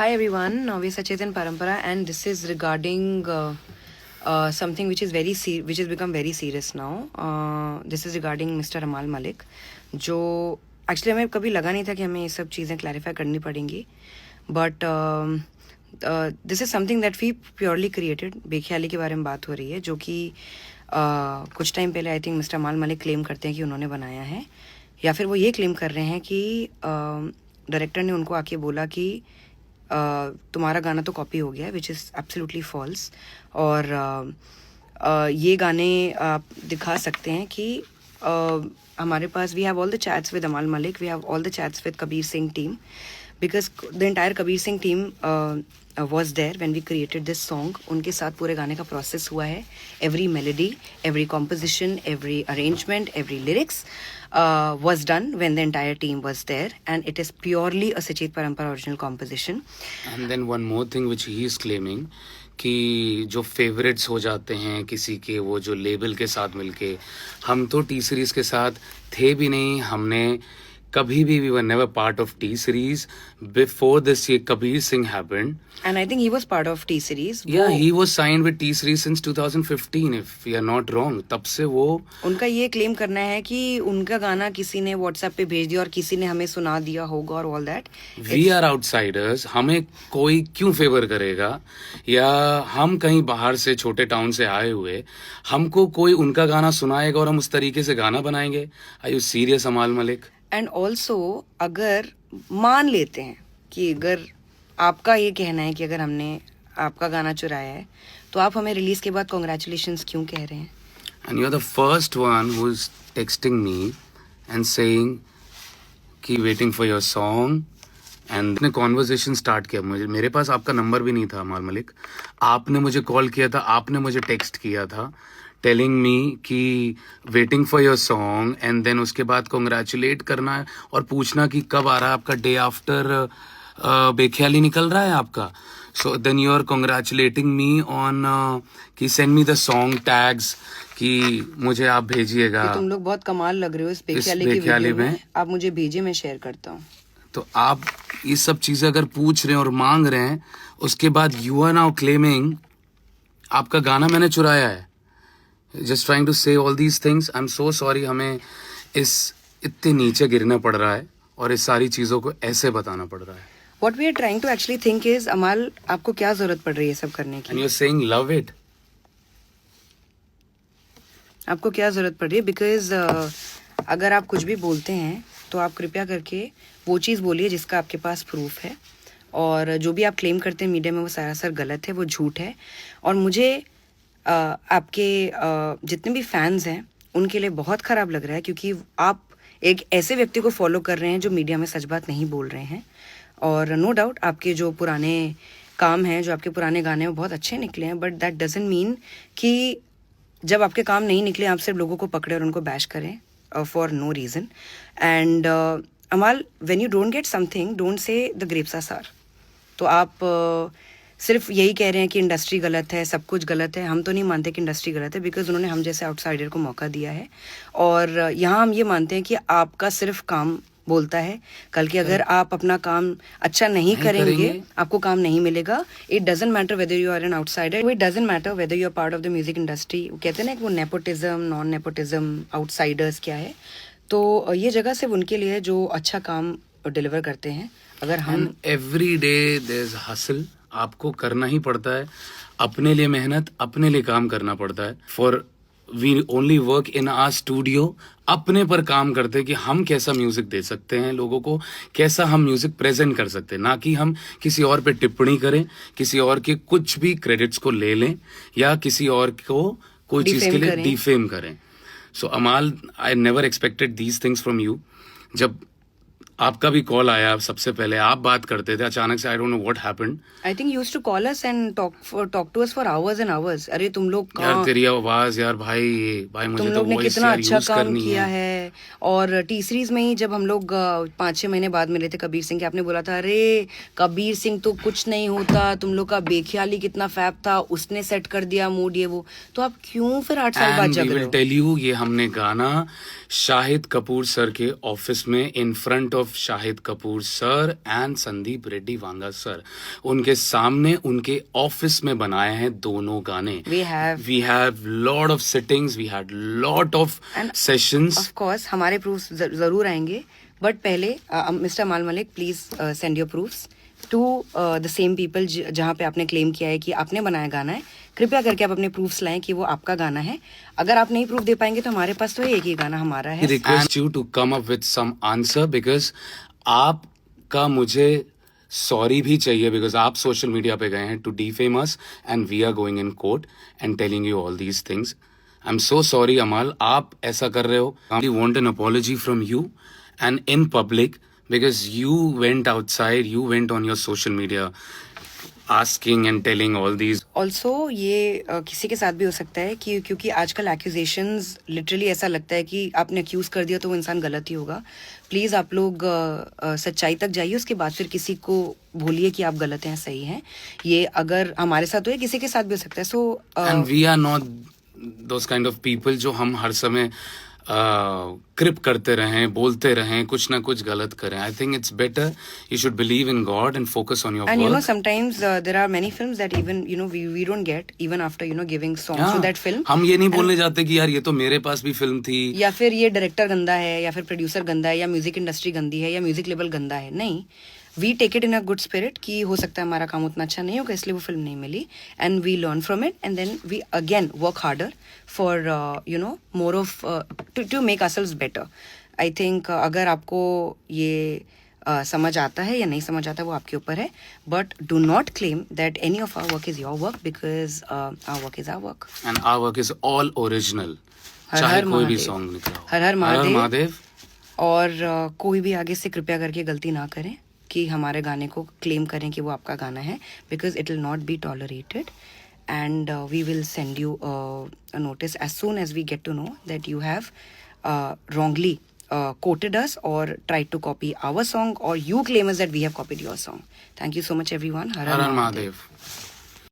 Hi everyone, we're Sachetan Parampara, and this is regarding something which is which has become very serious now. This is regarding Mr. Amal Malik, जो actually हमें कभी लगा नहीं था कि हमें ये सब चीज़ें क्लैरिफाई करनी पड़ेंगी, but this is something that we purely created. Bekhayali के बारे में बात हो रही है, जो कि कुछ टाइम पहले आई थिंक मिस्टर अमाल मलिक क्लेम करते हैं कि उन्होंने बनाया है, या फिर वो ये क्लेम कर रहे हैं कि डायरेक्टर ने उनको आके बोला कि तुम्हारा गाना तो कॉपी हो गया है, विच इज़ एब्सोल्युटली फॉल्स. और ये गाने आप दिखा सकते हैं कि हमारे पास we have all the chats with Amaal Malik, we have all the chats with Kabir Singh team, because the entire Kabir Singh team was there when we created this song. उनके साथ पूरे गाने का प्रोसेस हुआ है. Every melody, every composition, every arrangement, every lyrics was done when the entire team was there, and it is purely a Sachet Parampara original composition. And then one more thing which he is claiming कि जो favourites हो जाते हैं किसी के, वो जो label के साथ मिलके, हम तो टी सीरीज के साथ थे भी नहीं. हमने कभी भी we were never part of T series before this ये Kabir Singh happened. And I think he was part of T series. Yeah, he was signed with T series since 2015 if we are not wrong. तब से वो उनका ये claim करना है कि उनका गाना किसी ने व्हाट्सएप पे भेज दिया और किसी ने हमें सुना दिया होगा और all that. We are outsiders. हमें कोई क्यों फेवर करेगा, या हम कहीं बाहर से छोटे टाउन से आए हुए, हमको कोई उनका गाना सुनाएगा और हम उस तरीके से गाना बनाएंगे? Are you serious अमाल मलिक? एंड ऑल्सो अगर मान लेते हैं कि अगर आपका ये कहना है कि अगर हमने आपका गाना चुराया है, तो आप हमें रिलीज के बाद कॉन्ग्रेचुलेशंस क्यों कह रहे हैं? And you're the first one who's texting me and saying कि waiting for your song, and ने कॉन्वर्जेशन स्टार्ट किया. मेरे पास आपका नंबर भी नहीं था अमाल मलिक. आपने मुझे कॉल किया था, आपने मुझे टेक्स्ट किया था टेलिंग मी कि waiting for your song, and then उसके बाद कॉन्ग्रेचुलेट करना है और पूछना कि कब आ रहा है आपका डे आफ्टर बेख्याली निकल रहा है आपका. So then you are congratulating me on कि send me the song tags कि मुझे आप भेजिएगा. तुम लोग बहुत कमाल लग रहे हो इस बेख्याली की वीडियो में. आप मुझे भेजिए, मैं शेयर करता हूँ. तो आप ये सब चीजें अगर पूछ रहे हैं और मांग रहे हैं, उसके बाद यू आर नाउ क्लेमिंग आपका गाना मैंने चुराया है. जस्ट ट्राइंग टू से all these things. I am so sorry. हमें इस इतने नीचे गिरना पड़ रहा है और इस सारी चीजों को ऐसे बताना पड़ रहा है. What we are trying to actually think is, अमाल आपको क्या जरूरत पड़ रही है सब करने की? And you're saying love it. आपको क्या जरूरत पड़ रही है? बिकॉज अगर आप कुछ भी बोलते हैं तो आप कृपया करके वो चीज़ बोलिए जिसका आपके पास प्रूफ है. और जो भी आप क्लेम करते हैं मीडिया में, वो सरासर गलत है, वो झूठ है. और मुझे आपके जितने भी फैंस हैं उनके लिए बहुत ख़राब लग रहा है, क्योंकि आप एक ऐसे व्यक्ति को फॉलो कर रहे हैं जो मीडिया में सच बात नहीं बोल रहे हैं. और नो डाउट आपके जो पुराने काम हैं, जो आपके पुराने गाने हैं, वो बहुत अच्छे निकले हैं, बट दैट डजंट मीन कि जब आपके काम नहीं निकले आप सिर्फ लोगों को पकड़े और उनको बैश करें for no reason. And Amaal, when you don't get something, don't say the grapes are sour. तो आप सिर्फ यही कह रहे हैं कि इंडस्ट्री गलत है, सब कुछ गलत है. हम तो नहीं मानते कि इंडस्ट्री गलत है, बिकॉज उन्होंने हम जैसे आउटसाइडर को मौका दिया है. और यहाँ हम ये मानते हैं कि आपका सिर्फ काम बोलता है. कल के अगर आप अपना काम अच्छा नहीं करेंगे, आपको काम नहीं मिलेगा. It doesn't matter whether you are an outsider, it doesn't matter whether you are part of the music industry. कहते हैं ना कि वो नेपोटिज्म, नॉन नेपोटिज्म, आउटसाइडर्स क्या है. तो ये जगह सिर्फ उनके लिए जो अच्छा काम डिलीवर करते हैं. अगर हम every day there is hustle, आपको करना ही पड़ता है. अपने लिए मेहनत, अपने लिए काम करना पड़ता है. For we only work in our studio. अपने पर काम करते हैं कि हम कैसा म्यूजिक दे सकते हैं लोगों को, कैसा हम म्यूजिक प्रेजेंट कर सकते हैं, ना कि हम किसी और पे टिप्पणी करें, किसी और के कुछ भी क्रेडिट्स को ले लें, या किसी और को कोई चीज के लिए डिफेम करें. सो अमाल, I never expected these things from you. जब आपका भी कॉल आया, सबसे पहले आप बात करते थे, अचानक से I don't know what happened. I think used to call us and talk to us for hours and hours. अरे तुम लोग यार, तेरी आवाज यार भाई मुझे तुम तो लोग ने वॉइस कितना यार अच्छा यूज काम करनी किया है. और टी सीरीज में ही जब हम लोग 5-6 महीने बाद मिले थे कबीर सिंह के, आपने बोला था अरे कबीर सिंह तो कुछ नहीं होता, तुम लोग का बेख्याली कितना फैब था, उसने सेट कर दिया मूड, ये वो. तो आप क्यों फिर 8 साल बाद जग रहे हो? टेल यू, ये हमने गाना शाहिद कपूर सर के ऑफिस में in front of of Shahid Kapoor sir and Sandeep Reddy Vanga sir, उनके सामने उनके ऑफिस में बनाए हैं दोनों गाने. We have lot of sittings, we had lot of sessions. Of course हमारे प्रूफ्स जरूर आएंगे, बट पहले mister Maal Mallik please send your proofs to the same people जहाँ पे आपने क्लेम किया है कि आपने बनाया गाना है. कृपया करके आप अपने प्रूफ्स लाएं कि वो आपका गाना है. अगर आप नहीं प्रूफ दे पाएंगे तो हमारे पास तो एक ही गाना हमारा है. I request you to come up with some answer because आपका मुझे सॉरी भी चाहिए, बिकॉज आप सोशल मीडिया पे गए हैं to defame us and we are going in court and telling you all these things. I am so sorry Amaal, आप ऐसा कर रहे हो. I want an apology from you and in public because you went outside, you went on your social media asking and telling all these. Also ये किसी के साथ भी हो सकता है कि क्योंकि आजकल एक्यूजेशंस लिटरली ऐसा लगता है कि आपने एक्यूज कर दिया तो वो इंसान गलत ही होगा. प्लीज़ आप लोग सच्चाई तक जाइए, उसके बाद फिर किसी को भूलिए कि आप गलत हैं सही हैं. ये अगर हमारे साथ हो या किसी के साथ भी हो सकता है. सो and we are not those kind of people जो हम हर समय क्रिप करते रहें, बोलते रहें, कुछ ना कुछ गलत करें. I think it's better you should believe in God and focus on your work. And you know, sometimes there are many films that even we don't get even after giving songs to that film. हम ये नहीं बोलने जाते कि यार ये तो मेरे पास भी फिल्म थी, या फिर ये डायरेक्टर गंदा है, या फिर प्रोड्यूसर गंदा है, या म्यूजिक इंडस्ट्री गंदी है, या म्यूजिक लेवल गंदा है. नहीं, we take it in a good spirit कि हो सकता है हमारा काम उतना अच्छा नहीं होगा इसलिए वो फिल्म नहीं मिली, and we learn from it and then we again work harder for more of to make ourselves better. I think अगर आपको ये समझ आता है या नहीं समझ आता वो आपके ऊपर है, but do not claim that any of our work is your work, because our work is our work and our work is all original. हर चाहे हर कोई भी महादेव. सॉन्ग निकला हो. हर हर महादेव. और कोई भी आगे से कृपया करके गलती ना करें कि हमारे गाने को क्लेम करें कि वो आपका गाना है, because it will not be tolerated and we will send you a notice as soon as we get to know that you have wrongly quoted us or tried to copy our song, or you claim us that we have copied your song. Thank you so much everyone. Har Har Har Har Mahadev. Mahadev.